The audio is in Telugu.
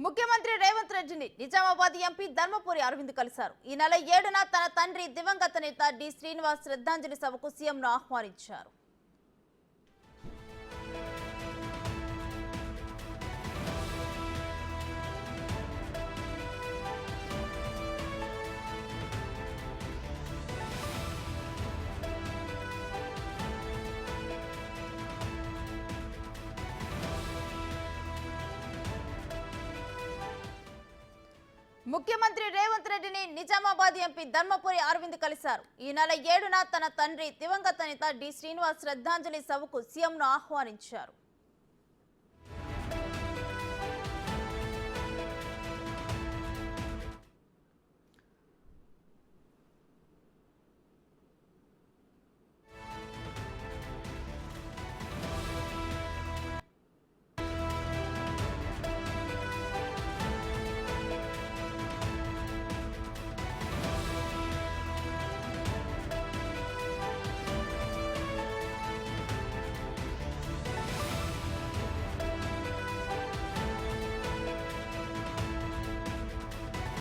ముఖ్యమంత్రి రేవంత్ రెడ్డిని నిజామాబాద్ ఎంపీ ధర్మపురి అరవింద్ కలిశారు. ఈ నెల 7న తన తండ్రి దివంగత నేత డి శ్రీనివాస్ శ్రద్ధాంజలి సభకు సీఎంను ఆహ్వానించారు. ముఖ్యమంత్రి రేవంత్ రెడ్డిని నిజామాబాద్ ఎంపీ ధర్మపురి అరవింద్ కలిశారు. ఈ నెల 7న తన తండ్రి దివంగత నేత డి శ్రీనివాస్ శ్రద్ధాంజలి సభకు సీఎంను ఆహ్వానించారు.